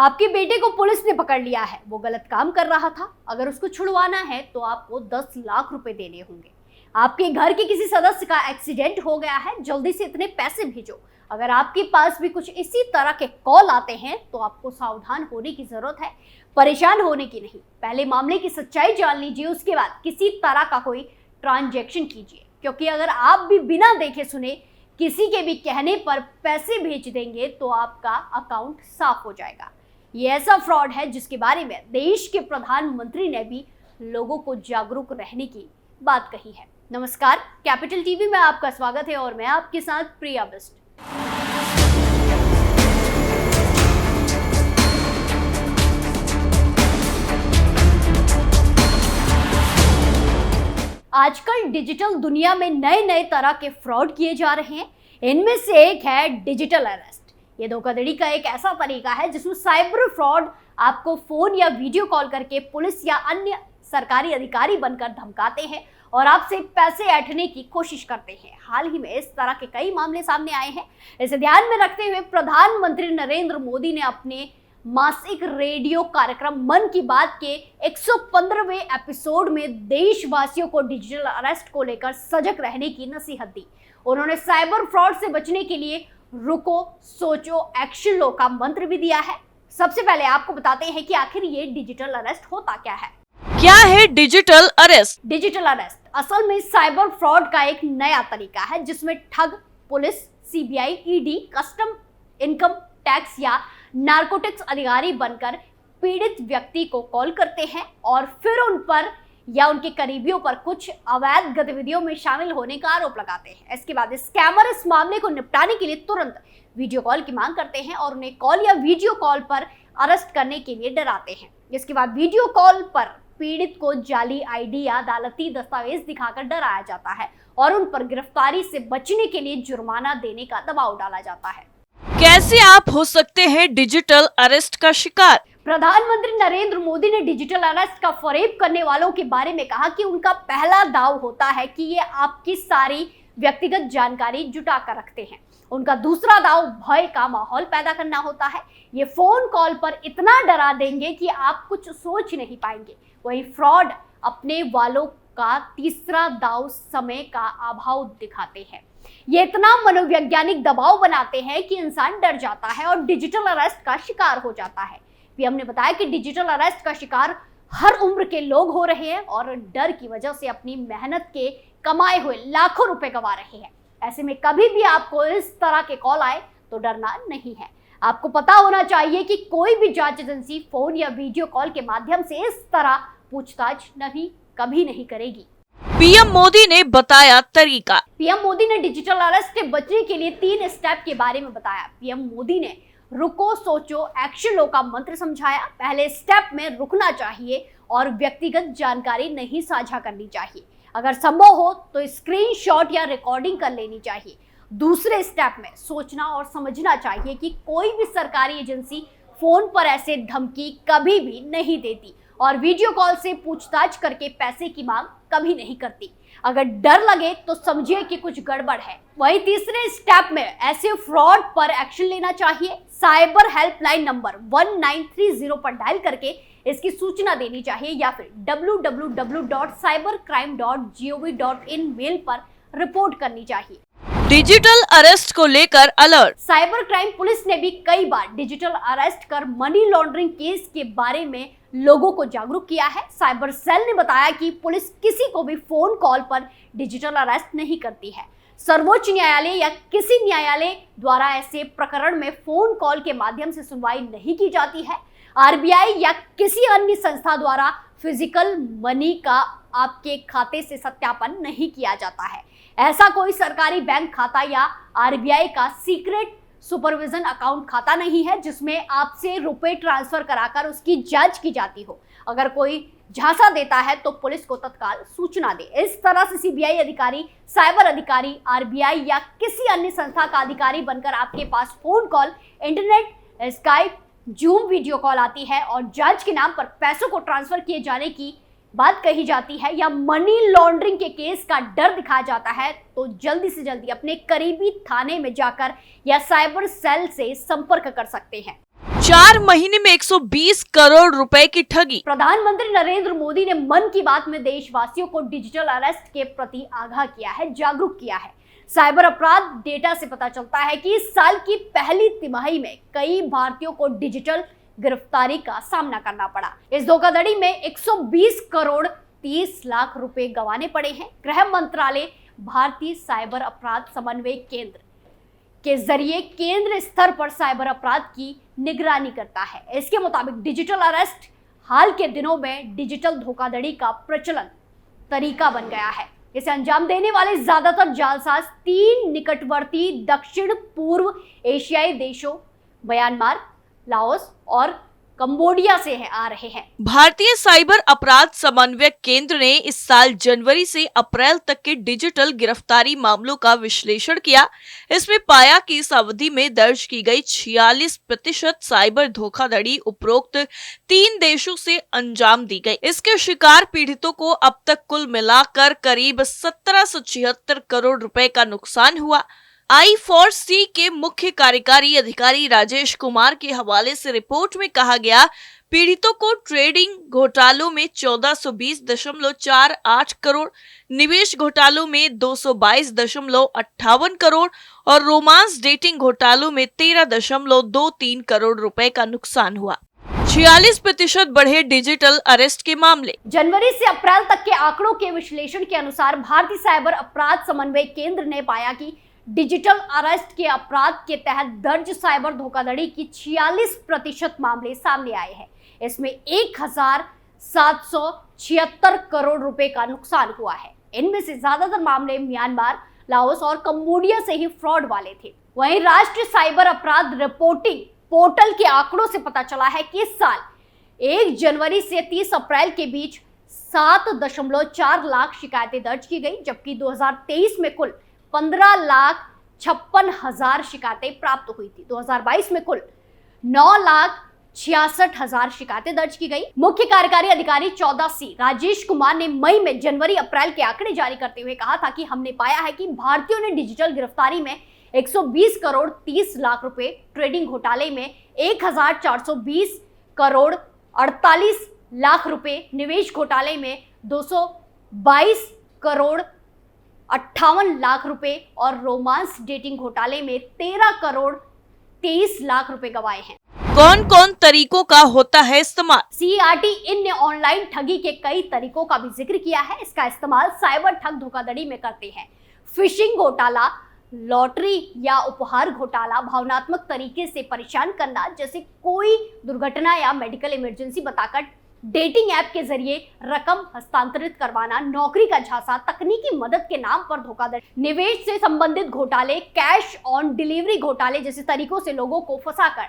आपके बेटे को पुलिस ने पकड़ लिया है, वो गलत काम कर रहा था। अगर उसको छुड़वाना है तो आपको 10 लाख रुपए देने होंगे। आपके घर के किसी सदस्य का एक्सीडेंट हो गया है, जल्दी से इतने पैसे भेजो। अगर आपके पास भी कुछ इसी तरह के कॉल आते हैं तो आपको सावधान होने की जरूरत है, परेशान होने की नहीं। पहले मामले की सच्चाई जान लीजिए, उसके बाद किसी तरह का कोई ट्रांजैक्शन कीजिए, क्योंकि अगर आप भी बिना देखे सुने किसी के भी कहने पर पैसे भेज देंगे तो आपका अकाउंट साफ हो जाएगा। ये ऐसा फ्रॉड है जिसके बारे में देश के प्रधानमंत्री ने भी लोगों को जागरूक रहने की बात कही है। नमस्कार, कैपिटल टीवी में आपका स्वागत है और मैं आपके साथ प्रिया बिस्ट। आजकल डिजिटल दुनिया में नए नए तरह के फ्रॉड किए जा रहे हैं। इनमें से एक है डिजिटल अरेस्ट। ये धोखाधड़ी का एक ऐसा तरीका है जिसमें साइबर फ्रॉड आपको फोन या वीडियो कॉल करके पुलिस या अन्य सरकारी अधिकारी बनकर धमकाते हैं और आपसे पैसे ऐंठने की कोशिश करते हैं। हाल ही में इस तरह के कई मामले सामने आए हैं। इसे ध्यान में रखते हुए प्रधानमंत्री नरेंद्र मोदी ने अपने मासिक रेडियो कार्यक्रम मन की बात के 115वें एपिसोड में देशवासियों को डिजिटल अरेस्ट को लेकर सजग रहने की नसीहत दी। उन्होंने साइबर फ्रॉड से बचने के लिए रुको, सोचो, एक्शन लो का मंत्र भी दिया है। सबसे पहले आपको बताते हैं कि आखिर ये डिजिटल अरेस्ट होता क्या है। क्या है डिजिटल अरेस्ट? डिजिटल अरेस्ट असल में साइबर फ्रॉड का एक नया तरीका है जिसमें ठग police, CBI, ED, custom, income tax या नारकोटिक्स अधिकारी बनकर पीड़ित व्यक्ति को कॉल करते हैं और फिर उन पर या उनके करीबियों पर कुछ अवैध गतिविधियों में शामिल होने का आरोप लगाते हैं। इसके बाद स्कैमर इस मामले को निपटाने के लिए तुरंत वीडियो कॉल की मांग करते हैं और उन्हें कॉल या वीडियो कॉल पर अरेस्ट करने के लिए डराते हैं। इसके बाद वीडियो कॉल पर पीड़ित को जाली आईडी या अदालती दस्तावेज दिखाकर डराया जाता है और उन पर गिरफ्तारी से बचने के लिए जुर्माना देने का दबाव डाला जाता है। कैसे आप हो सकते हैं डिजिटल अरेस्ट का शिकार? प्रधानमंत्री नरेंद्र मोदी ने डिजिटल अरेस्ट का फरेब करने वालों के बारे में कहा कि उनका पहला दाव होता है कि ये आपकी सारी व्यक्तिगत जानकारी जुटा कर रखते हैं। उनका दूसरा दाव भय का माहौल पैदा करना होता है। ये फोन कॉल पर इतना डरा देंगे कि आप कुछ सोच नहीं पाएंगे। वही फ्रॉड अपने वालों का तीसरा दाव समय का अभाव दिखाते हैं। ये इतना मनोवैज्ञानिक दबाव बनाते हैं कि इंसान डर जाता है और डिजिटल अरेस्ट का शिकार हो जाता है। पीएम ने बताया कि डिजिटल अरेस्ट का शिकार हर उम्र के लोग हो रहे हैं और डर की वजह से अपनी मेहनत के कमाए हुए लाखों रुपए गंवा रहे हैं। ऐसे में कभी भी आपको इस तरह के कॉल आए तो डरना नहीं है। आपको पता होना चाहिए कि कोई भी जांच एजेंसी फोन या वीडियो कॉल के माध्यम से इस तरह पूछताछ कभी नहीं करेगी। पीएम मोदी ने बताया तरीका। पीएम मोदी ने डिजिटल अरेस्ट से बचने के लिए 3 स्टेप के बारे में बताया। पीएम मोदी ने रुको, सोचो, एक्शन लो का मंत्र समझाया। पहले स्टेप में रुकना चाहिए और व्यक्तिगत जानकारी नहीं साझा करनी चाहिए। अगर संभव हो तो स्क्रीनशॉट या रिकॉर्डिंग कर लेनी चाहिए। दूसरे स्टेप में सोचना और समझना चाहिए कि कोई भी सरकारी एजेंसी फोन पर ऐसे धमकी कभी भी नहीं देती और वीडियो कॉल से पूछताछ करके पैसे की मांग कभी नहीं करती। अगर डर लगे तो समझिए कि कुछ गड़बड़ है। वही तीसरे स्टेप में ऐसे फ्रॉड पर एक्शन लेना चाहिए। साइबर हेल्पलाइन नंबर 1930 पर डायल करके इसकी सूचना देनी चाहिए या फिर www.cybercrime.gov.in मेल पर रिपोर्ट करनी चाहिए। डिजिटल अरेस्ट को लेकर अलर्ट। साइबर क्राइम पुलिस ने भी कई बार डिजिटल अरेस्ट कर मनी लॉन्ड्रिंग केस के बारे में लोगों को जागरूक किया है। साइबर सेल ने बताया कि पुलिस किसी को भी फोन कॉल पर डिजिटल अरेस्ट नहीं करती है। सर्वोच्च न्यायालय या किसी न्यायालय द्वारा ऐसे प्रकरण में फोन कॉल के माध्यम से सुनवाई नहीं की जाती है। आरबीआई या किसी अन्य संस्था द्वारा फिजिकल मनी का आपके खाते से सत्यापन नहीं किया जाता है। ऐसा कोई सरकारी बैंक खाता या आरबीआई का सीक्रेट सुपरविजन अकाउंट खाता नहीं है जिसमें आपसे रुपए ट्रांसफर कराकर उसकी जांच की जाती हो। अगर कोई झांसा देता है तो पुलिस को तत्काल सूचना दे। इस तरह से सीबीआई अधिकारी, साइबर अधिकारी, आरबीआई या किसी अन्य संस्था का अधिकारी बनकर आपके पास phone call, internet, Skype, Zoom video call आती है और जांच के नाम पर पैसों को ट्रांसफर किए जाने की बात कही जाती है या मनी लॉन्ड्रिंग के केस का डर दिखाया जाता है तो जल्दी से जल्दी अपने करीबी थाने में जाकर या साइबर सेल से संपर्क कर सकते हैं। 4 महीने में 120 करोड़ रुपए की ठगी। प्रधानमंत्री नरेंद्र मोदी ने मन की बात में देशवासियों को डिजिटल अरेस्ट के प्रति आगाह किया है, जागरूक किया है। साइबर अपराध डेटा से पता चलता है कि इस साल की पहली तिमाही में कई भारतीयों को डिजिटल गिरफ्तारी का सामना करना पड़ा। इस धोखाधड़ी में 120 करोड़ 30 लाख रुपए गंवाने पड़े हैं। गृह मंत्रालय भारतीय साइबर अपराध समन्वय केंद्र के जरिए केंद्र स्तर पर साइबर अपराध की निगरानी करता है। इसके मुताबिक डिजिटल अरेस्ट हाल के दिनों में डिजिटल धोखाधड़ी का प्रचलन तरीका बन गया है। इसे अंजाम देने वाले ज्यादातर जालसाज 3 निकटवर्ती दक्षिण पूर्व एशियाई देशों म्यांमार, लाओस और कंबोडिया से आ रहे हैं। भारतीय साइबर अपराध समन्वय केंद्र ने इस साल जनवरी से अप्रैल तक के डिजिटल गिरफ्तारी मामलों का विश्लेषण किया। इसमें पाया कि इस अवधि में दर्ज की गई 46% साइबर धोखाधड़ी उपरोक्त 3 देशों से अंजाम दी गई। इसके शिकार पीड़ितों को अब तक कुल मिलाकर करीब 1776 करोड़ रुपए का नुकसान हुआ। I4C के मुख्य कार्यकारी अधिकारी राजेश कुमार के हवाले से रिपोर्ट में कहा गया, पीड़ितों को ट्रेडिंग घोटालों में 1420.48 करोड़, निवेश घोटालों में 222.58 करोड़ और रोमांस डेटिंग घोटालों में 13.23 करोड़ रुपए का नुकसान हुआ। 46% बढ़े डिजिटल अरेस्ट के मामले। जनवरी से अप्रैल तक के आंकड़ों के विश्लेषण के अनुसार भारतीय साइबर अपराध समन्वय केंद्र ने पाया कि डिजिटल अरेस्ट के अपराध के तहत दर्ज साइबर धोखाधड़ी की 46% मामले सामने आए हैं। इसमें 1776 करोड़ रुपए का नुकसान हुआ है। इनमें से ज्यादातर मामले म्यांमार, लाओस और कंबोडिया से ही फ्रॉड वाले थे। वहीं राष्ट्रीय साइबर अपराध रिपोर्टिंग पोर्टल के आंकड़ों से पता चला है कि इस साल 1 जनवरी से 30 अप्रैल के बीच 7.4 लाख शिकायतें दर्ज की गई, जबकि 2023 में कुल 15,56,000 शिकायतें प्राप्त हुई थी। 2022 में कुल 9,66,000 शिकायतें दर्ज की गई। मुख्य कार्यकारी अधिकारी 14C राजेश कुमार ने मई में जनवरी अप्रैल के आंकड़े जारी करते हुए कहा था कि हमने पाया है कि भारतीयों ने डिजिटल गिरफ्तारी में 120 करोड़ 30 लाख रुपए, ट्रेडिंग घोटाले में 1,420 करोड़ 48 लाख रुपए, निवेश घोटाले में 222 करोड़ 58 लाख रुपए और रोमांस डेटिंग घोटाले में 13 करोड़ 23 लाख रुपए गंवाए हैं। कौन कौन तरीकों का होता है इस्तेमाल? CERT इन ने ऑनलाइन ठगी के कई तरीकों का भी जिक्र किया है। इसका इस्तेमाल साइबर ठग धोखाधड़ी में करते हैं। फिशिंग घोटाला, लॉटरी या उपहार घोटाला, भावनात्मक तरीके से परेशान करना, जैसे कोई दुर्घटना या मेडिकल इमरजेंसी बताकर डेटिंग ऐप के जरिए रकम हस्तांतरित करवाना, नौकरी का झांसा, तकनीकी मदद के नाम पर धोखाधड़ी, निवेश से संबंधित घोटाले, कैश ऑन डिलीवरी घोटाले जैसे तरीकों से लोगों को फंसाकर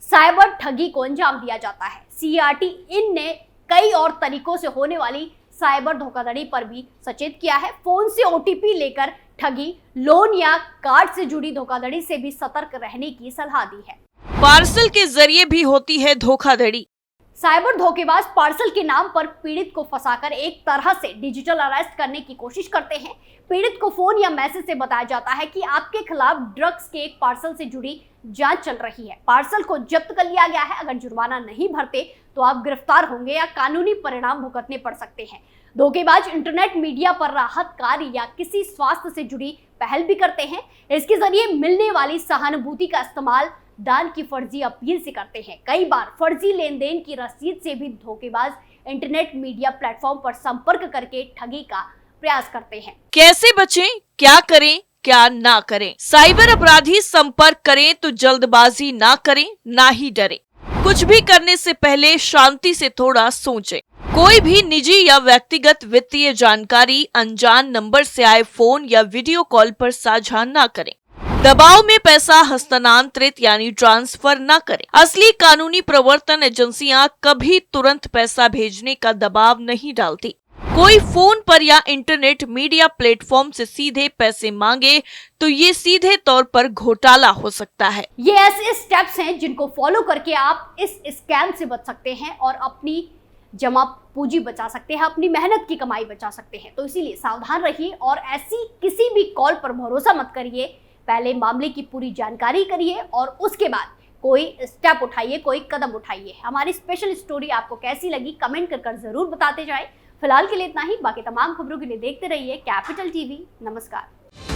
साइबर ठगी को अंजाम दिया जाता है। CERT इन ने कई और तरीकों से होने वाली साइबर धोखाधड़ी पर भी सचेत किया है। फोन से OTP लेकर ठगी, लोन या कार्ड से जुड़ी धोखाधड़ी से भी सतर्क रहने की सलाह दी है। पार्सल के जरिए भी होती है धोखाधड़ी। साइबर धोखेबाज पार्सल के नाम पर पीड़ित को फंसाकर एक तरह से डिजिटल अरेस्ट करने की कोशिश करते हैं। पीड़ित को फोन या मैसेज से बताया जाता है कि आपके खिलाफ ड्रग्स के एक पार्सल से जुड़ी जांच चल रही है, पार्सल को जब्त कर लिया गया है, अगर जुर्माना नहीं भरते तो आप गिरफ्तार होंगे या कानूनी परिणाम भुगतने पड़ सकते हैं। धोखेबाज इंटरनेट मीडिया पर राहत कार्य या किसी स्वास्थ्य से जुड़ी पहल भी करते हैं। इसके जरिए मिलने वाली सहानुभूति का इस्तेमाल दान की फर्जी अपील से करते हैं। कई बार फर्जी लेन देन की रसीद से भी धोखेबाज इंटरनेट मीडिया प्लेटफॉर्म पर संपर्क करके ठगी का प्रयास करते हैं। कैसे बचें, क्या करें, क्या ना करें? साइबर अपराधी संपर्क करें तो जल्दबाजी ना करें, ना ही डरें। कुछ भी करने से पहले शांति से थोड़ा सोचें। कोई भी निजी या व्यक्तिगत वित्तीय जानकारी अनजान नंबर से आए फोन या वीडियो कॉल पर साझा ना करें। दबाव में पैसा हस्तांतरित यानी ट्रांसफर न करें। असली कानूनी प्रवर्तन एजेंसियां कभी तुरंत पैसा भेजने का दबाव नहीं डालती। कोई फोन पर या इंटरनेट मीडिया प्लेटफॉर्म से सीधे पैसे मांगे तो ये सीधे तौर पर घोटाला हो सकता है। ये ऐसे स्टेप्स हैं जिनको फॉलो करके आप इस स्कैम से बच सकते हैं और अपनी जमा पूंजी बचा सकते हैं, अपनी मेहनत की कमाई बचा सकते हैं। तो इसीलिए सावधान रहिए और ऐसी किसी भी कॉल पर भरोसा मत करिए। पहले मामले की पूरी जानकारी करिए और उसके बाद कोई स्टेप उठाइए, कोई कदम उठाइए। हमारी स्पेशल स्टोरी आपको कैसी लगी कमेंट कर जरूर बताते जाएं। फिलहाल के लिए इतना ही, बाकी तमाम खबरों के लिए देखते रहिए कैपिटल टीवी। नमस्कार।